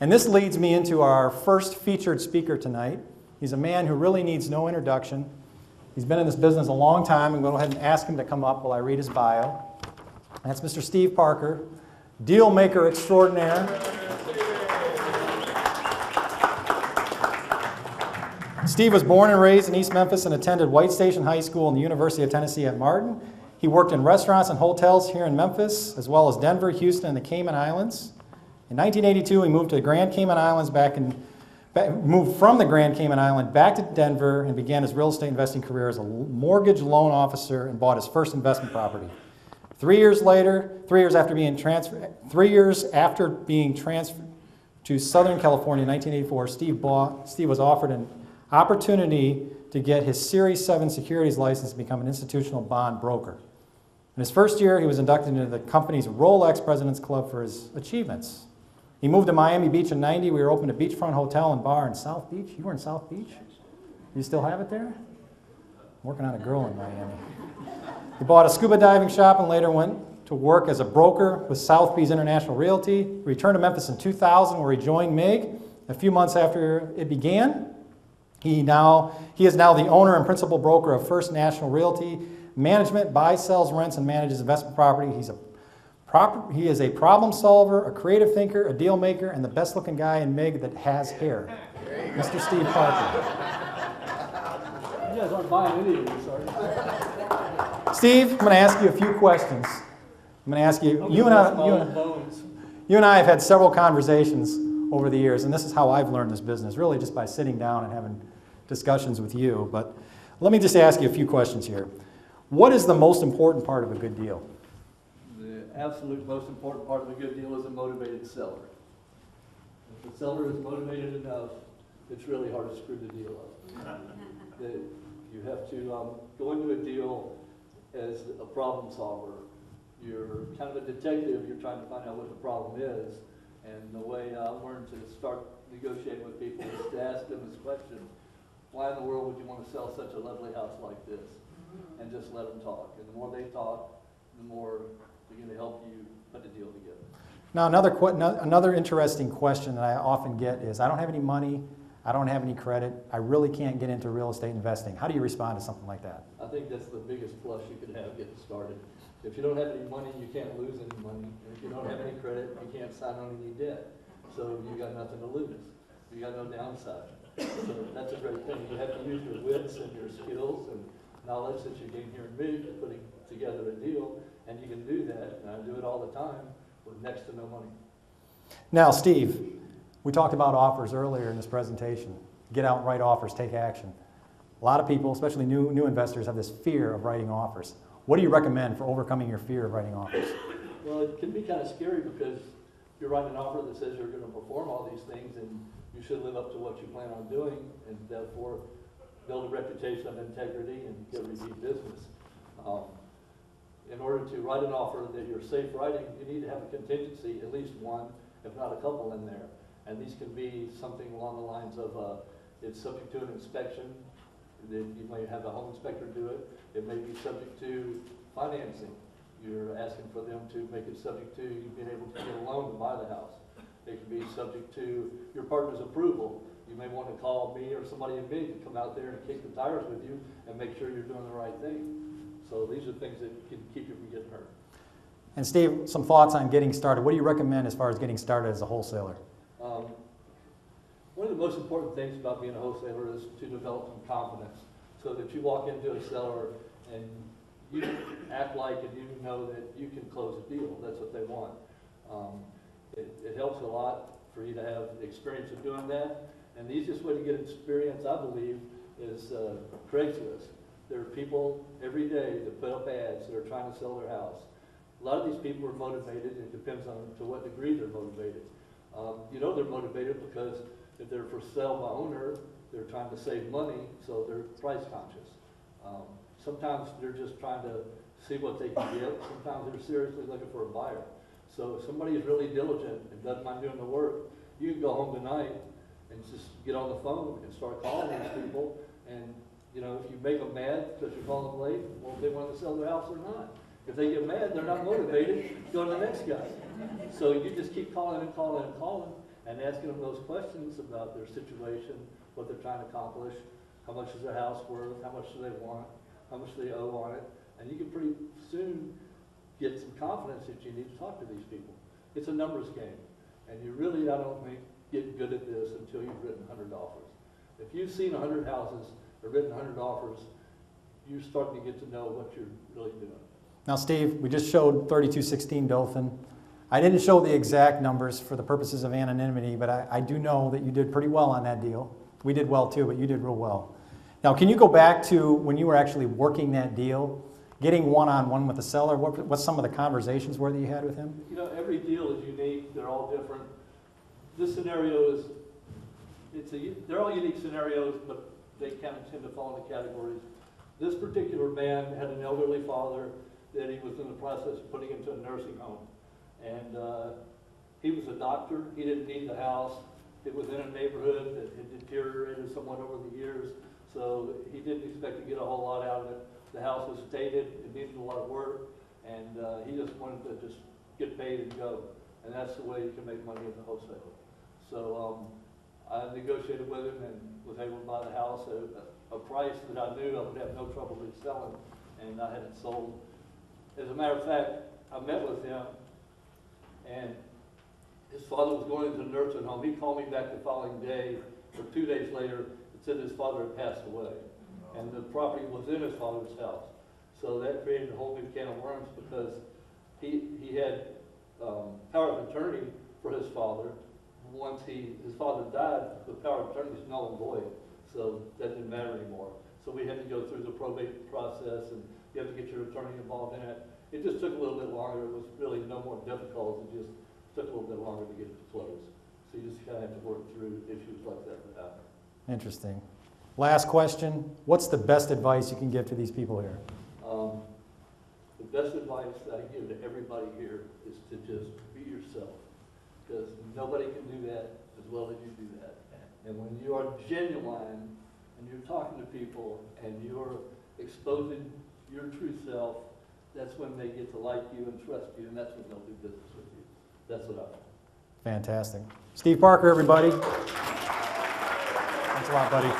And this leads me into our first featured speaker tonight. He's a man who really needs no introduction. He's been in this business a long time. I'm going to go ahead and ask him to come up while I read his bio. That's Mr. Steve Parker, deal maker extraordinaire. Steve was born and raised in East Memphis and attended White Station High School and the University of Tennessee at Martin. He worked in restaurants and hotels here in Memphis, as well as Denver, Houston, and the Cayman Islands. In 1982, he moved to the Grand Cayman Islands moved from the Grand Cayman Island back to Denver and began his real estate investing career as a mortgage loan officer and bought his first investment property. 3 years after being transferred to Southern California in 1984, Steve was offered an opportunity to get his Series 7 securities license to become an institutional bond broker. In his first year, he was inducted into the company's Rolex President's Club for his achievements. He moved to Miami Beach in '90. We were opened a beachfront hotel and bar in South Beach. You were in South Beach? You still have it there? I'm working on a girl in Miami. He bought a scuba diving shop and later went to work as a broker with Sotheby's International Realty. He returned to Memphis in 2000 where he joined MIG. A few months after it began, he is now the owner and principal broker of First National Realty Management, buys, sells, rents, and manages investment property. He is a problem solver, a creative thinker, a deal maker, and the best looking guy in MIG that has hair. Mr. Steve Parker. You guys aren't buying any of these, are you? Steve, I'm going to ask you a few questions. I'm going to ask you, you and I have had several conversations over the years, and this is how I've learned this business, really just by sitting down and having discussions with you. But let me just ask you a few questions here. What is the most important part of a good deal? The absolute most important part of a good deal is a motivated seller. If the seller is motivated enough, it's really hard to screw the deal up. You have to go into a deal as a problem solver. You're kind of a detective. You're trying to find out what the problem is. And the way I learned to start negotiating with people is to ask them this question: why in the world would you want to sell such a lovely house like this? And just let them talk. And the more they talk, the more they're going to help you put the deal together. Now, another interesting question that I often get is, I don't have any money, I don't have any credit, I really can't get into real estate investing. How do you respond to something like that? I think that's the biggest plus you could have getting started. If you don't have any money, you can't lose any money. And if you don't have any credit, you can't sign on any debt. So you got nothing to lose. You got no downside. So that's a great thing. You have to use your wits and your skills and knowledge that you gain here in MIG to putting together a deal, and you can do that, and I do it all the time with next to no money. Now, Steve, we talked about offers earlier in this presentation. Get out and write offers, take action. A lot of people, especially new investors, have this fear of writing offers. What do you recommend for overcoming your fear of writing offers? Well, it can be kind of scary because you're writing an offer that says you're going to perform all these things, and you should live up to what you plan on doing, and therefore build a reputation of integrity and get repeat business. In order to write an offer that you're safe writing, you need to have a contingency, at least one, if not a couple in there. And these can be something along the lines of it's subject to an inspection, that you may have a home inspector do it. It may be subject to financing. You're asking for them to make it subject to you being able to get a loan to buy the house. It can be subject to your partner's approval. You may want to call me or somebody in MIG to come out there and kick the tires with you and make sure you're doing the right thing. So these are things that can keep you from getting hurt. And Steve, some thoughts on getting started. What do you recommend as far as getting started as a wholesaler? One of the most important things about being a wholesaler is to develop some confidence so that you walk into a seller and you act like and you know that you can close a deal. That's what they want. It helps a lot for you to have the experience of doing that. And the easiest way to get experience, I believe, is Craigslist. There are people every day that put up ads that are trying to sell their house. A lot of these people are motivated. It depends on to what degree they're motivated. You know they're motivated because if they're for sale by owner, they're trying to save money, so they're price conscious. Sometimes they're just trying to see what they can get. Sometimes they're seriously looking for a buyer. So if somebody is really diligent and doesn't mind doing the work, you can go home tonight and just get on the phone and start calling these people. And you know, if you make them mad because you're calling them late, well, if they want to sell their house or not. If they get mad, they're not motivated, go to the next guy. So you just keep calling and calling and calling, and asking them those questions about their situation, what they're trying to accomplish, how much is their house worth, how much do they want, how much do they owe on it, and you can pretty soon get some confidence that you need to talk to these people. It's a numbers game, and you really, I don't think, get good at this until you've written 100 offers. If you've seen 100 houses or written 100 offers, you're starting to get to know what you're really doing. Now, Steve, we just showed 3216 Dothan. I didn't show the exact numbers for the purposes of anonymity, but I do know that you did pretty well on that deal. We did well too, but you did real well. Now, can you go back to when you were actually working that deal, getting one-on-one with the seller? What some of the conversations were that you had with him? You know, every deal is unique. They're all different. This scenario is, they're all unique scenarios, but they kind of tend to fall into categories. This particular man had an elderly father that he was in the process of putting into a nursing home. And he was a doctor. He didn't need the house. It was in a neighborhood that had deteriorated somewhat over the years, so he didn't expect to get a whole lot out of it. The house was dated. It needed a lot of work, and he just wanted to just get paid and go. And that's the way you can make money as a wholesaler. So I negotiated with him and was able to buy the house at a price that I knew I would have no trouble reselling, and I had it sold. As a matter of fact, I met with him, and his father was going into a nursing home. He called me back the following day, or 2 days later, and said his father had passed away. And the property was in his father's house. So that created a whole new can of worms, because he had power of attorney for his father. Once his father died, the power of attorney is null and void, so that didn't matter anymore. So we had to go through the probate process, and you have to get your attorney involved in it. It just took a little bit longer. It was really no more difficult. It just took a little bit longer to get it to close. So you just kind of have to work through issues like that that happen. Interesting. Last question. What's the best advice you can give to these people here? The best advice that I give to everybody here is to just be yourself, because nobody can do that as well as you do that. And when you are genuine and you're talking to people and you're exposing your true self, that's when they get to like you and trust you, and that's when they'll do business with you. That's what I think. Fantastic. Steve Parker, everybody. Thanks a lot, buddy.